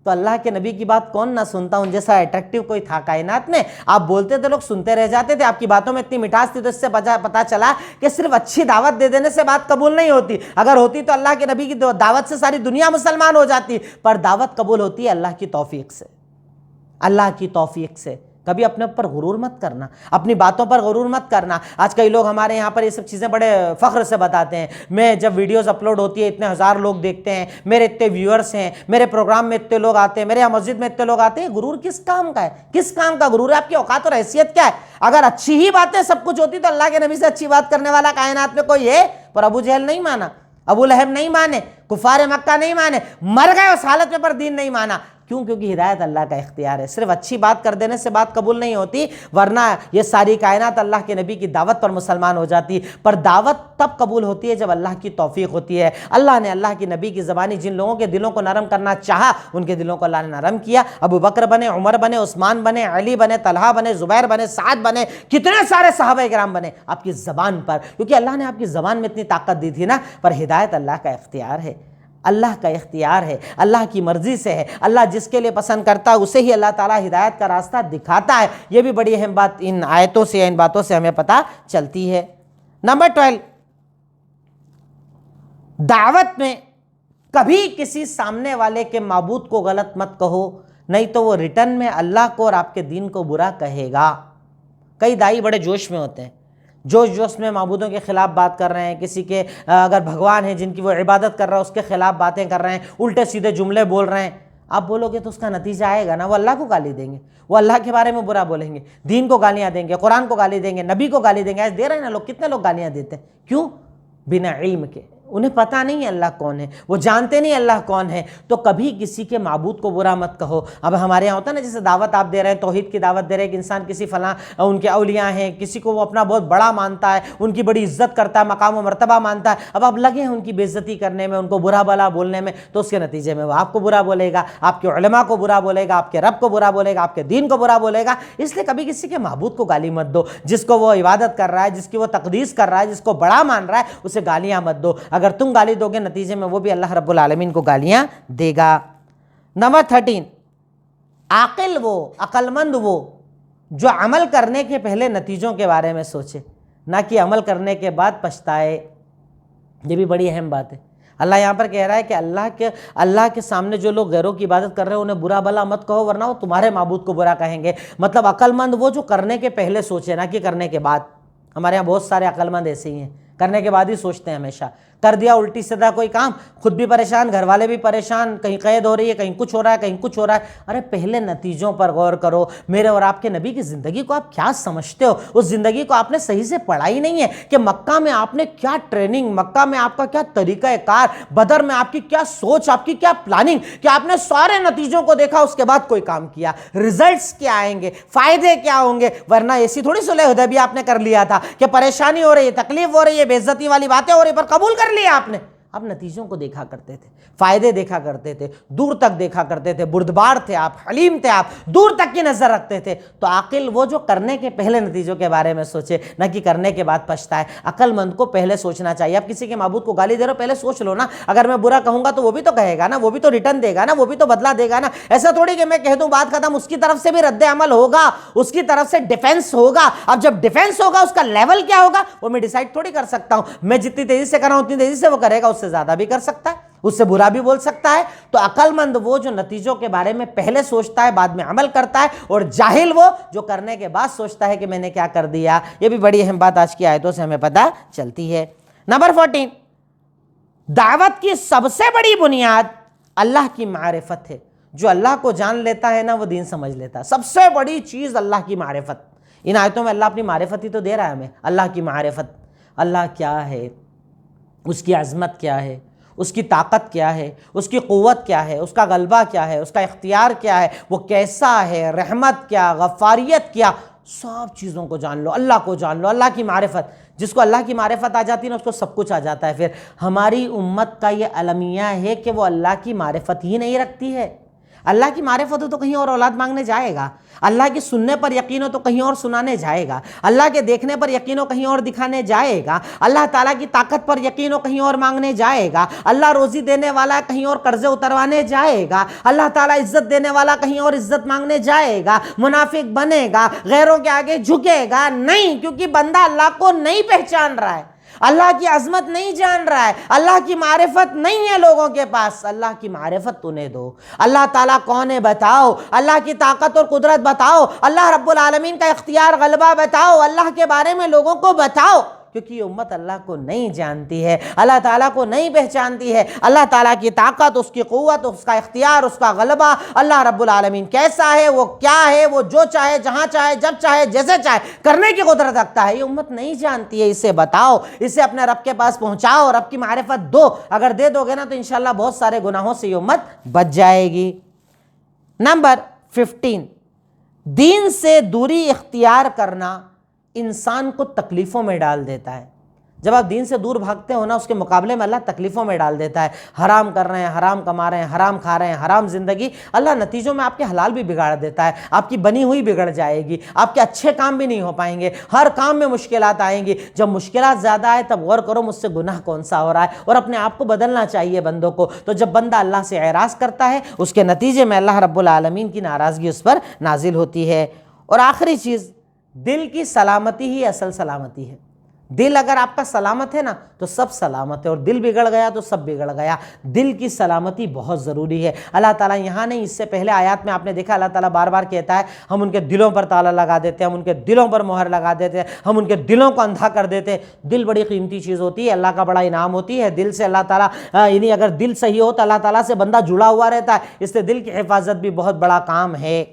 تو اللہ کے نبی کی بات کون نہ سنتا. ان جیسا اٹریکٹیو کوئی تھا کائنات میں؟ آپ بولتے تھے، لوگ سنتے رہ جاتے تھے. آپ کی باتوں میں اتنی مٹھاس تھی. تو اس سے پتہ چلا کہ صرف اچھی دعوت دے دینے سے بات قبول نہیں ہوتی. اگر ہوتی تو اللہ کے نبی کی دعوت سے ساری دنیا مسلمان ہو جاتی. پر دعوت قبول ہوتی ہے اللہ کی توفیق سے، اللہ کی توفیق سے. کبھی اپنے اوپر غرور مت کرنا، اپنی باتوں پر غرور مت کرنا. آج کئی لوگ ہمارے یہاں پر یہ سب چیزیں بڑے فخر سے بتاتے ہیں. میں جب ویڈیوز اپلوڈ ہوتی ہے، اتنے ہزار لوگ دیکھتے ہیں، میرے اتنے ویورز ہیں، میرے پروگرام میں اتنے لوگ آتے ہیں، میرے یہاں مسجد میں اتنے لوگ آتے ہیں. غرور کس کام کا ہے؟ کس کام کا غرور ہے؟ آپ کی اوقات اور حیثیت کیا ہے؟ اگر اچھی ہی باتیں سب کچھ ہوتی تو اللہ کے نبی سے اچھی بات کرنے والا کائنات میں کوئی ہے؟ پر ابو جہل نہیں مانا، ابو لہب نہیں مانے، کفار مکہ نہیں مانے، مر گئے اس حالت میں، پر دین نہیں مانا. کیوں؟ کیونکہ ہدایت اللہ کا اختیار ہے. صرف اچھی بات کر دینے سے بات قبول نہیں ہوتی، ورنہ یہ ساری کائنات اللہ کے نبی کی دعوت پر مسلمان ہو جاتی. پر دعوت تب قبول ہوتی ہے جب اللہ کی توفیق ہوتی ہے. اللہ نے اللہ کی نبی کی زبانی جن لوگوں کے دلوں کو نرم کرنا چاہا، ان کے دلوں کو اللہ نے نرم کیا. ابو بکر بنے، عمر بنے، عثمان بنے، علی بنے، طلحہ بنے، زبیر بنے، سعد بنے، کتنے سارے صحابہ کرام بنے آپ کی زبان پر، کیونکہ اللہ نے آپ کی زبان میں اتنی طاقت دی تھی نا. پر ہدایت اللہ کا اختیار ہے، اللہ کا اختیار ہے، اللہ کی مرضی سے ہے. اللہ جس کے لیے پسند کرتا ہے اسے ہی اللہ تعالیٰ ہدایت کا راستہ دکھاتا ہے. یہ بھی بڑی اہم بات ان آیتوں سے، ان باتوں سے ہمیں پتہ چلتی ہے. نمبر 12، دعوت میں کبھی کسی سامنے والے کے معبود کو غلط مت کہو، نہیں تو وہ ریٹرن میں اللہ کو اور آپ کے دین کو برا کہے گا. کئی دائی بڑے جوش میں ہوتے ہیں، جوش میں معبودوں کے خلاف بات کر رہے ہیں. کسی کے اگر بھگوان ہیں جن کی وہ عبادت کر رہا ہے، اس کے خلاف باتیں کر رہے ہیں، الٹے سیدھے جملے بول رہے ہیں. آپ بولو گے تو اس کا نتیجہ آئے گا نا، وہ اللہ کو گالی دیں گے، وہ اللہ کے بارے میں برا بولیں گے، دین کو گالیاں دیں گے، قرآن کو گالی دیں گے، نبی کو گالی دیں گے. ایسے دے رہے ہیں نا لوگ، کتنے لوگ گالیاں دیتے ہیں. کیوں؟ بنا علم کے. انہیں پتہ نہیں ہے اللہ کون ہے، وہ جانتے نہیں اللہ کون ہے. تو کبھی کسی کے معبود کو برا مت کہو. اب ہمارے یہاں ہوتا ہے نا، جیسے دعوت آپ دے رہے ہیں، توحید کی دعوت دے رہے ہیں، کہ انسان کسی فلاں ان کے اولیاء ہیں، کسی کو وہ اپنا بہت بڑا مانتا ہے، ان کی بڑی عزت کرتا ہے، مقام و مرتبہ مانتا ہے. اب آپ لگے ہیں ان کی بے عزتی کرنے میں، ان کو برا بلا بولنے میں، تو اس کے نتیجے میں وہ آپ کو برا بولے گا، آپ کے علماء کو برا بولے گا، آپ کے رب کو برا بولے گا، آپ کے دین کو برا بولے گا. اس لیے کبھی کسی کے معبود کو گالی مت دو. جس کو وہ عبادت کر رہا ہے، جس کی وہ تقدیس کر رہا ہے، جس کو بڑا مان رہا ہے، اسے گالیاں مت دو. اگر تم گالی دو گے، نتیجے میں وہ بھی اللہ رب العالمین کو گالیاں دے گا. نمبر 13، عاقل وہ، عقل مند وہ جو عمل کرنے کے پہلے نتیجوں کے بارے میں سوچے، نہ کہ عمل کرنے کے بعد پچھتائے۔ یہ بھی بڑی اہم بات ہے۔ اللہ یہاں پر کہہ رہا ہے کہ اللہ کے سامنے جو لوگ غیروں کی عبادت کر رہے ہیں انہیں برا بھلا مت کہو، ورنہ وہ تمہارے معبود کو برا کہیں گے۔ مطلب عقل مند وہ جو کرنے کے پہلے سوچے، نہ کہ کرنے کے بعد۔ ہمارے یہاں بہت سارے عقل مند ایسے ہی ہیں، کرنے کے بعد ہی سوچتے ہیں ہمیشہ۔ کر دیا الٹی سیدھا کوئی کام، خود بھی پریشان، گھر والے بھی پریشان، کہیں قید ہو رہی ہے، کہیں کچھ ہو رہا ہے، کہیں کچھ ہو رہا ہے۔ ارے پہلے نتیجوں پر غور کرو۔ میرے اور آپ کے نبی کی زندگی کو آپ کیا سمجھتے ہو؟ اس زندگی کو آپ نے صحیح سے پڑھا ہی نہیں ہے کہ مکہ میں آپ نے کیا ٹریننگ، مکہ میں آپ کا کیا طریقہ کار، بدر میں آپ کی کیا سوچ، آپ کی کیا پلاننگ، کہ آپ نے سارے نتیجوں کو دیکھا اس کے بعد کوئی کام کیا۔ ریزلٹس کیا آئیں گے، فائدے کیا ہوں گے؟ ورنہ ایسی تھوڑی صلح حدیبیہ آپ نے کر لیا تھا کہ پریشانی ہو رہی ہے، تکلیف ہو رہی ہے، بے عزتی والی باتیں ہو رہی پر قبول کر لیا آپ نے۔ آپ نتیجوں کو دیکھا کرتے تھے، فائدے دیکھا کرتے تھے، دور تک دیکھا کرتے تھے، بردبار تھے آپ، حلیم تھے آپ، دور تک کی نظر رکھتے تھے۔ تو عاقل وہ جو کرنے کے پہلے نتیجوں کے بارے میں سوچے، نہ کہ کرنے کے بعد پچھتائے۔ عقل مند کو پہلے سوچنا چاہیے۔ آپ کسی کے معبود کو گالی دے رہے ہو، پہلے سوچ لو نا، اگر میں برا کہوں گا تو وہ بھی تو کہے گا نا، وہ بھی تو ریٹرن دے گا نا، وہ بھی تو بدلہ دے گا نا۔ ایسا تھوڑی کہ میں کہہ دوں بات ختم، اس کی طرف سے بھی رد عمل ہوگا، اس کی طرف سے ڈیفینس ہوگا۔ اب جب ڈیفینس ہوگا اس کا لیول کیا ہوگا وہ میں ڈیسائیڈ تھوڑی کر سکتا ہوں۔ میں جتنی تیزی سے کر رہا ہوں اتنی تیزی سے وہ کرے گا، اس سے زیادہ بھی کر سکتا ہے، اس سے برا بھی بول سکتا ہے۔ تو عقل مند وہ جو نتیجوں کے بارے میں پہلے سوچتا ہے، بعد میں عمل کرتا ہے، اور جاہل وہ جو کرنے کے بعد سوچتا ہے کہ میں نے کیا کر دیا۔ یہ بھی بڑی اہم بات آج کی آیتوں سے ہمیں پتہ چلتی ہے۔ نمبر 14، دعوت کی سب سے بڑی بنیاد اللہ کی معرفت ہے۔ جو اللہ کو جان لیتا ہے نا وہ دین سمجھ لیتا ہے۔ سب سے بڑی چیز اللہ کی معرفت۔ ان آیتوں میں اللہ اپنی معرفت ہی تو دے رہا ہے ہمیں، اللہ کی معرفت۔ اللہ کیا ہے، اس کی عظمت کیا ہے، اس کی طاقت کیا ہے، اس کی قوت کیا ہے، اس کا غلبہ کیا ہے، اس کا اختیار کیا ہے، وہ کیسا ہے، رحمت کیا، غفاریت کیا، سب چیزوں کو جان لو، اللہ کو جان لو، اللہ کی معرفت۔ جس کو اللہ کی معرفت آ جاتی ہے نا اس کو سب کچھ آ جاتا ہے۔ پھر ہماری امت کا یہ المیہ ہے کہ وہ اللہ کی معرفت ہی نہیں رکھتی ہے۔ اللہ کی معرفت ہو تو کہیں اور اولاد مانگنے جائے گا، اللہ کی سننے پر یقین ہو تو کہیں اور سنانے جائے گا، اللہ کے دیکھنے پر یقین ہو کہیں اور دکھانے جائے گا، اللہ تعالیٰ کی طاقت پر یقین ہو کہیں اور مانگنے جائے گا، اللہ روزی دینے والا کہیں اور قرضے اتروانے جائے گا، اللہ تعالیٰ عزت دینے والا کہیں اور عزت مانگنے جائے گا، منافق بنے گا، غیروں کے آگے جھکے گا نہیں، کیونکہ بندہ اللہ کو نہیں پہچان رہا ہے، اللہ کی عظمت نہیں جان رہا ہے، اللہ کی معرفت نہیں ہے لوگوں کے پاس۔ اللہ کی معرفت انہیں دو، اللہ تعالیٰ کون ہے بتاؤ، اللہ کی طاقت اور قدرت بتاؤ، اللہ رب العالمین کا اختیار غلبہ بتاؤ، اللہ کے بارے میں لوگوں کو بتاؤ، کیونکہ یہ امت اللہ کو نہیں جانتی ہے، اللہ تعالیٰ کو نہیں پہچانتی ہے۔ اللہ تعالیٰ کی طاقت، اس کی قوت، اس کا اختیار، اس کا غلبہ، اللہ رب العالمین کیسا ہے، وہ کیا ہے، وہ جو چاہے جہاں چاہے جب چاہے جیسے چاہے کرنے کی قدرت رکھتا ہے، یہ امت نہیں جانتی ہے۔ اسے بتاؤ، اسے اپنے رب کے پاس پہنچاؤ، رب کی معرفت دو۔ اگر دے دو گے نا تو انشاءاللہ بہت سارے گناہوں سے یہ امت بچ جائے گی۔ نمبر 15، دین سے دوری اختیار کرنا انسان کو تکلیفوں میں ڈال دیتا ہے۔ جب آپ دین سے دور بھاگتے ہو نا اس کے مقابلے میں اللہ تکلیفوں میں ڈال دیتا ہے۔ حرام کر رہے ہیں، حرام کما رہے ہیں، حرام کھا رہے ہیں، حرام زندگی، اللہ نتیجوں میں آپ کے حلال بھی بگاڑ دیتا ہے، آپ کی بنی ہوئی بگڑ جائے گی، آپ کے اچھے کام بھی نہیں ہو پائیں گے، ہر کام میں مشکلات آئیں گی۔ جب مشکلات زیادہ آئے تب غور کرو مجھ سے گناہ کون سا ہو رہا ہے، اور اپنے آپ کو بدلنا چاہیے بندوں کو۔ تو جب بندہ اللہ سے اعراض کرتا ہے اس کے نتیجے میں اللہ رب العالمین کی ناراضگی اس پر نازل ہوتی ہے۔ اور آخری چیز، دل کی سلامتی ہی اصل سلامتی ہے۔ دل اگر آپ کا سلامت ہے نا تو سب سلامت ہے، اور دل بگڑ گیا تو سب بگڑ گیا۔ دل کی سلامتی بہت ضروری ہے۔ اللہ تعالیٰ یہاں نہیں، اس سے پہلے آیات میں آپ نے دیکھا اللہ تعالیٰ بار بار کہتا ہے ہم ان کے دلوں پر تالا لگا دیتے ہیں، ہم ان کے دلوں پر مہر لگا دیتے ہیں، ہم ان کے دلوں کو اندھا کر دیتے ہیں۔ دل بڑی قیمتی چیز ہوتی ہے، اللہ کا بڑا انعام ہوتی ہے۔ دل سے اللہ تعالیٰ یعنی اگر دل صحیح ہو تو اللہ تعالیٰ سے بندہ جڑا ہوا رہتا ہے، اس سے دل کی حفاظت بھی بہت بڑا کام ہے۔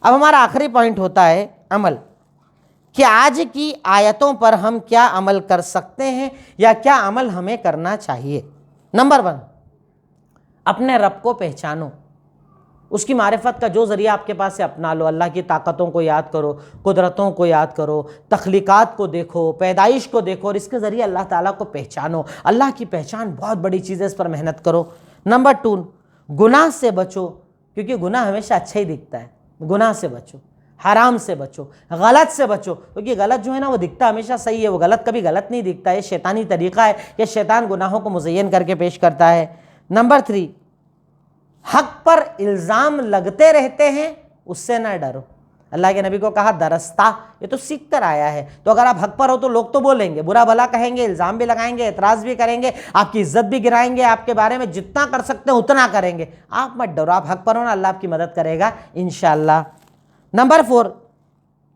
اب ہمارا آخری پوائنٹ ہوتا ہے عمل، کہ آج کی آیتوں پر ہم کیا عمل کر سکتے ہیں یا کیا عمل ہمیں کرنا چاہیے۔ نمبر 1، اپنے رب کو پہچانو، اس کی معرفت کا جو ذریعہ آپ کے پاس ہے اپنا لو۔ اللہ کی طاقتوں کو یاد کرو، قدرتوں کو یاد کرو، تخلیقات کو دیکھو، پیدائش کو دیکھو، اور اس کے ذریعے اللہ تعالیٰ کو پہچانو۔ اللہ کی پہچان بہت بڑی چیز ہے، اس پر محنت کرو۔ نمبر 2، گناہ سے بچو، کیونکہ گناہ ہمیشہ اچھا ہی دکھتا ہے۔ گناہ سے بچو، حرام سے بچو، غلط سے بچو، کیونکہ غلط جو ہے نا وہ دکھتا ہمیشہ صحیح ہے، وہ غلط کبھی غلط نہیں دکھتا۔ یہ شیطانی طریقہ ہے کہ شیطان گناہوں کو مزین کر کے پیش کرتا ہے۔ نمبر 3، حق پر الزام لگتے رہتے ہیں، اس سے نہ ڈرو۔ اللہ کے نبی کو کہا درستہ، یہ تو سیکھ کر آیا ہے، تو اگر آپ حق پر ہو تو لوگ تو بولیں گے، برا بھلا کہیں گے، الزام بھی لگائیں گے، اعتراض بھی کریں گے، آپ کی عزت بھی گرائیں گے، آپ کے بارے میں جتنا کر سکتے ہیں اتنا کریں گے. آپ مت ڈرو، آپ حق پر ہونا، اللہ آپ کی مدد کرے گا انشاءاللہ. نمبر 4،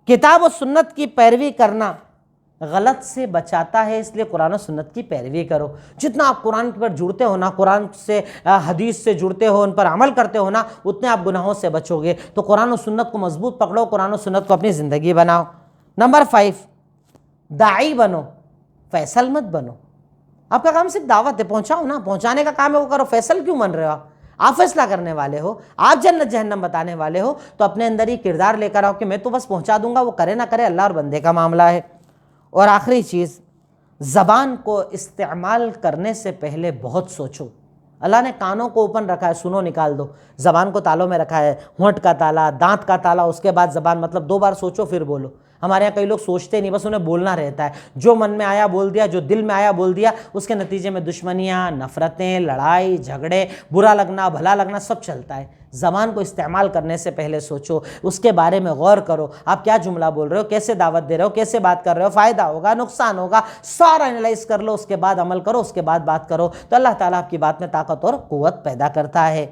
کتاب و سنت کی پیروی کرنا غلط سے بچاتا ہے، اس لیے قرآن و سنت کی پیروی کرو. جتنا آپ قرآن پر جڑتے ہو نا، قرآن سے حدیث سے جڑتے ہو، ان پر عمل کرتے ہو نا، اتنے آپ گناہوں سے بچو گے. تو قرآن و سنت کو مضبوط پکڑو، قرآن و سنت کو اپنی زندگی بناؤ. نمبر 5، داعی بنو، فیصل مت بنو. آپ کا کام صرف دعوت ہے، پہنچاؤ نا، پہنچانے کا کام ہے وہ کرو. فیصل کیوں بن رہے ہو؟ آپ فیصلہ کرنے والے ہو، آپ جنت جہنم بتانے والے ہو، تو اپنے اندر ہی کردار لے کر آؤ کہ میں تو بس پہنچا دوں گا، وہ کرے نہ کرے اللہ اور بندے کا معاملہ ہے. اور آخری چیز، زبان کو استعمال کرنے سے پہلے بہت سوچو. اللہ نے کانوں کو اوپن رکھا ہے، سنو نکال دو. زبان کو تالوں میں رکھا ہے، ہونٹ کا تالا، دانت کا تالا، اس کے بعد زبان، مطلب 2 بار سوچو پھر بولو. ہمارے یہاں کئی لوگ سوچتے نہیں، بس انہیں بولنا رہتا ہے. جو من میں آیا بول دیا، جو دل میں آیا بول دیا، اس کے نتیجے میں دشمنیاں، نفرتیں، لڑائی جھگڑے، برا لگنا بھلا لگنا سب چلتا ہے. زبان کو استعمال کرنے سے پہلے سوچو، اس کے بارے میں غور کرو. آپ کیا جملہ بول رہے ہو، کیسے دعوت دے رہے ہو، کیسے بات کر رہے ہو، فائدہ ہوگا نقصان ہوگا، سارا انالائز کر لو، اس کے بعد عمل کرو، اس کے بعد بات کرو. تو اللہ تعالیٰ آپ کی بات میں طاقت اور قوت پیدا کرتا ہے.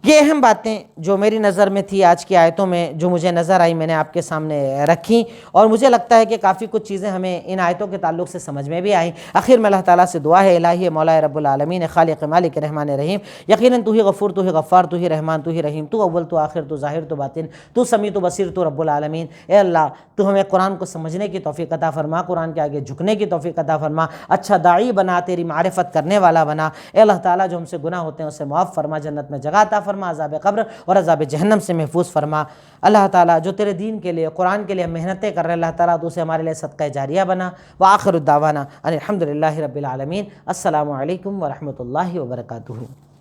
یہ اہم باتیں جو میری نظر میں تھی آج کی آیتوں میں، جو مجھے نظر آئی، میں نے آپ کے سامنے رکھی، اور مجھے لگتا ہے کہ کافی کچھ چیزیں ہمیں ان آیتوں کے تعلق سے سمجھ میں بھی آئیں. آخر میں اللہ تعالیٰ سے دعا ہے، الہی مولا رب العالمین، خالق مالک رحمان رحیم، یقیناً تو ہی غفور، تو ہی غفار، تو ہی رحمان، تو ہی رحیم، تو اول، تو آخر، تو ظاہر، تو باطن، تو سمیع، تو بصیر، تو رب العالمین. اے اللہ، تو ہمیں قرآن کو سمجھنے کی توفیق عطا فرما، قرآن کے آگے جھکنے کی توفیق عطا فرما، اچھا داعی بنا، تیری معرفت کرنے والا بنا. اے اللہ تعالیٰ، جو ہم سے گناہ ہوتے ہیں اسے معاف فرما، جنت میں جگہ عطا فرما، عذاب قبر اور عذاب جہنم سے محفوظ فرما. اللہ تعالیٰ، جو تیرے دین کے لیے، قرآن کے لیے محنتیں کر رہے ہیں، اللہ تعالیٰ تو اسے ہمارے لیے صدقہ جاریہ بنا. وآخر الدعوانا ان الحمد للہ رب العالمین. السلام علیکم ورحمۃ اللہ وبرکاتہ.